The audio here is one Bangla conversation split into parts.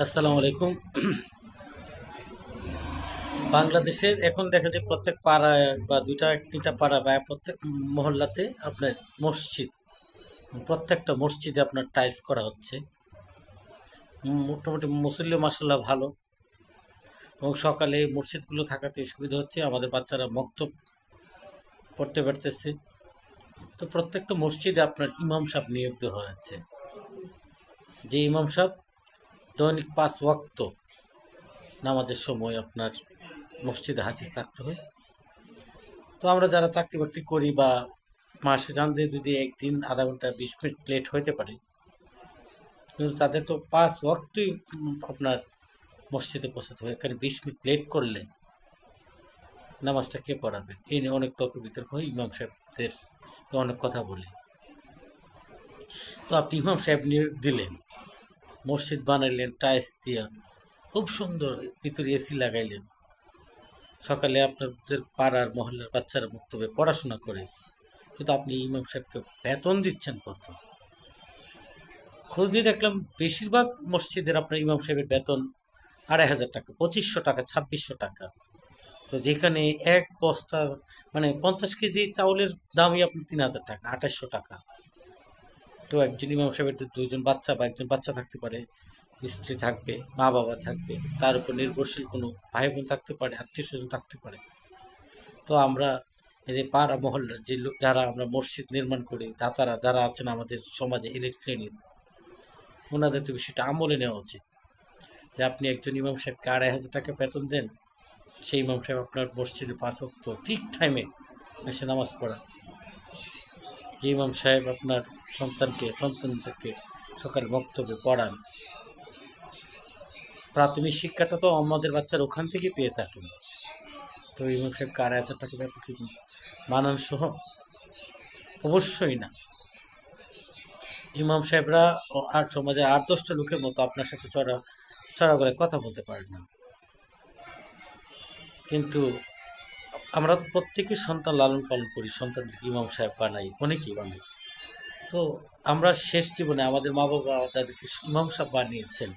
আসসালামু আলাইকুম। বাংলাদেশের এখন দেখা যায় প্রত্যেক পাড়ায় বা দুইটা তিনটা পাড়া বা প্রত্যেক মহল্লাতে আপনার মসজিদ, প্রত্যেকটা মসজিদে আপনার টাইলস করা হচ্ছে। মোটামুটি মুসল্লি মাসাল্লাহ ভালো, এবং সকালে মসজিদগুলো থাকাতে সুবিধা হচ্ছে, আমাদের বাচ্চারা মক্তব পড়তে পারতেছে। তো প্রত্যেকটা মসজিদে আপনার ইমাম সাহেব নিয়োগ দেওয়া হয়েছে, যে ইমাম সাহেব দৈনিক 5 ওয়াক্ত নামাজের সময় আপনার মসজিদে হাজির থাকতে হয়। তো আমরা যারা চাকরি বাকরি করি বা মাসে জানতে যদি একদিন আধা ঘন্টা 20 মিনিট লেট হইতে পারে, কিন্তু তাদের তো 5 ওয়াক্তই আপনার মসজিদে পৌঁছাতে হয়। এখানে 20 মিনিট লেট করলে নামাজটা কে পড়াবে? এই নিয়ে অনেক তর্ক বিতর্ক হয়, ইমাম সাহেবদের অনেক কথা বলে। তো আপনি ইমাম সাহেব নিয়ে দিলেন, মসজিদ বানাইলেন টাইলস দিয়া, খুব সুন্দর, ভিতরে এসি লাগাইলেন, সকালে আপনাদের পাড়ার মহল্লার বাচ্চারা মুক্তবে পড়াশোনা করে, কিন্তু আপনি ইমাম সাহেবকে বেতন দিচ্ছেন কত? খোঁজ দিয়ে দেখলাম বেশিরভাগ মসজিদের আপনার ইমাম সাহেবের বেতন 2500 টাকা, 2500 টাকা, 2600 টাকা। তো যেখানে এক বস্তা মানে 50 কেজি চাউলের দামই আপনার 3000 টাকা, 2800 টাকা। তো একজন ইমাম সাহেবের তো দুইজন বাচ্চা বা একজন বাচ্চা থাকতে পারে, স্ত্রী থাকবে, মা বাবা থাকবে, তার উপর নির্ভরশীল কোনো ভাই বোন থাকতে পারে, আত্মীয় স্বজন থাকতে পারে। তো আমরা এই যে পাড়া মহল্লার যে যারা আমরা মসজিদ নির্মাণ করি, দাতারা যারা আছেন আমাদের সমাজে এলিট শ্রেণীর, ওনাদের তো বিষয়টা আমলে নেওয়া উচিত, যে আপনি একজন ইমাম সাহেবকে 2500 টাকা বেতন দেন, সেই ইমাম সাহেব আপনার মসজিদে 5 ওয়াক্ত ঠিক টাইমে এসে নামাজ পড়া। যে ইমাম সাহেব আপনার সন্তানদেরকে সকালে বক্তব্যে পড়ান, প্রাথমিক শিক্ষাটা তো আমাদের বাচ্চারা ওখান থেকে পেয়ে থাকেন। তো ইমাম সাহেবকে 2500 টাকা বেতন কি মানানসহ? অবশ্যই না। ইমাম সাহেবরা আর সমাজের 8-10টা লোকের মতো আপনার সাথে চড়া চড়া করে কথা বলতে পারে না, কিন্তু আমরা তো প্রত্যেকেই সন্তান লালন পালন করি, সন্তানদেরকে ইমাম সাহেব বানাই, অনেকেই বানাই। তো আমরা শেষ জীবনে আমাদের মা বাবা যাদেরকে ইমাম সাহেব বানিয়েছেন,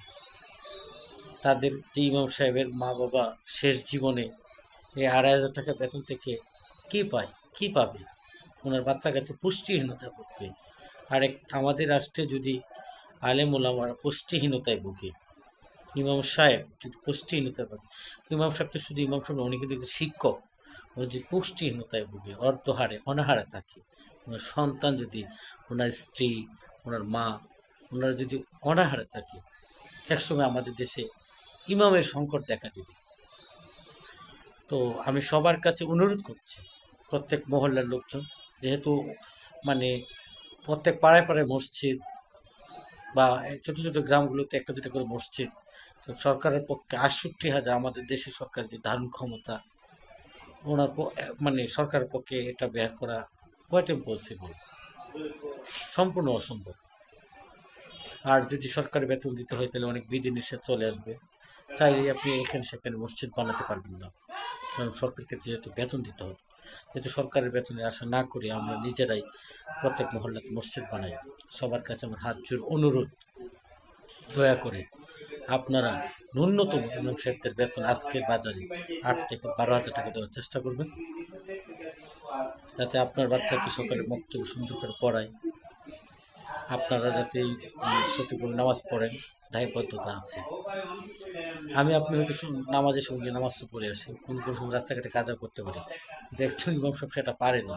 তাদের যে ইমাম সাহেবের মা বাবা শেষ জীবনে এই 2500 টাকা বেতন থেকে কী পায়, কী পাবে? ওনার বাচ্চা কাছে পুষ্টিহীনতা ভুগবে। আর আমাদের রাষ্ট্রে যদি আলেম ওলামারা পুষ্টিহীনতায় ভুগে, ইমাম সাহেব যদি পুষ্টিহীনতায় ভুগে, ইমাম সাহেব তো শুধু ইমাম সাহেব, অনেকে দেখতে শিক্ষক, ও যে পুষ্টিহীনতায় ভুগে, অর্ধহারে অনাহারে থাকে, ওনার সন্তান যদি, ওনার স্ত্রী, ওনার মা, ওনারা যদি অনাহারে থাকে, একসময় আমাদের দেশে ইমামের সংকট দেখা দেবে। তো আমি সবার কাছে অনুরোধ করছি, প্রত্যেক মহল্লার লোকজন, যেহেতু মানে প্রত্যেক পাড়ায় পাড়ায় মসজিদ বা ছোটো ছোটো গ্রামগুলোতে একটা দুটো করে মসজিদ, তো সরকারের পক্ষে 68,000, আমাদের দেশের সরকারের যে ধারণ ক্ষমতা, ওনার মানে সরকারের পক্ষে এটা বের করা কোয়াইট ইম্পসিবল, সম্পূর্ণ অসম্ভব। আর যদি সরকারি বেতন দিতে হয় তাহলে অনেক বিধিনিষেধ চলে আসবে, চাইলে আপনি এখানে সেখানে মসজিদ বানাতে পারবেন না, কারণ সরকারকে যেহেতু বেতন দিতে হবে। যেহেতু সরকারের বেতনে আশা না করি আমরা নিজেরাই প্রত্যেক মহল্লাতে মসজিদ বানাই। সবার কাছে আমার হাত জোর অনুরোধ, দয়া করে আপনারা ন্যূনতম ইমাম সাহেবদের বেতন আজকের বাজারে 8 থেকে 12 হাজার টাকা দেওয়ার চেষ্টা করবেন, যাতে আপনার বাচ্চাকে সকালে মক্তব্য সুন্দর করে পড়ায়, আপনারা যাতে সঠিকভাবে নামাজ পড়েন, দায়বদ্ধতা আছে। আপনি হয়তো নামাজের সঙ্গে নামাজটা পড়ে আসি, কোনো কোনো সময় রাস্তাঘাটে কাজও করতে পারি, কিন্তু একজন ইমাম সাহেব সেটা পারে না।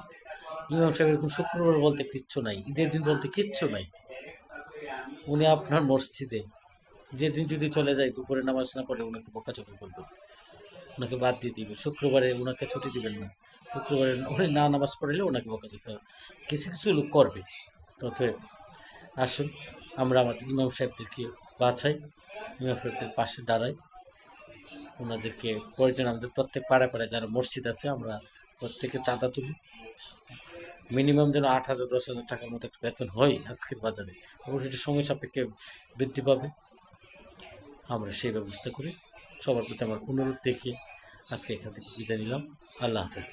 ইমাম সাহেব এরকম শুক্রবার বলতে কিচ্ছু নাই, ঈদের দিন বলতে কিচ্ছু নাই। উনি আপনার মসজিদে ঈদের দিন যদি চলে যায়, দুপুরে নামাজ না পড়ে ওনাকে বকাঝকা করবে, ওনাকে বাদ দিয়ে দিবে, শুক্রবারে ওনাকে ছুটি দিবেন না, শুক্রবারে উনি না নামাজ পড়লে ওনাকে বকাঝকা কিছু কিছু লোক করবে। অতএব আসুন আমরা আমাদের ইমাম সাহেবদেরকে বাছাই, ইমাম সাহেবদের পাশে দাঁড়াই, ওনাদেরকে প্রয়োজন আমাদের প্রত্যেক পাড়ায় পাড়ায় যারা মসজিদ আছে আমরা প্রত্যেকে চাঁদা তুলি, মিনিমাম যেন 8,000 10,000 টাকার মতো একটা বেতন হয় আজকের বাজারে। অবশ্যই এটা সময় সাপেক্ষে বৃদ্ধি পাবে, আমরা সেই ব্যবস্থা করি। সবার প্রতি আমার অনুরোধ দেখিয়ে আজকে এখান থেকে বিদায় নিলাম। আল্লাহ হাফেজ।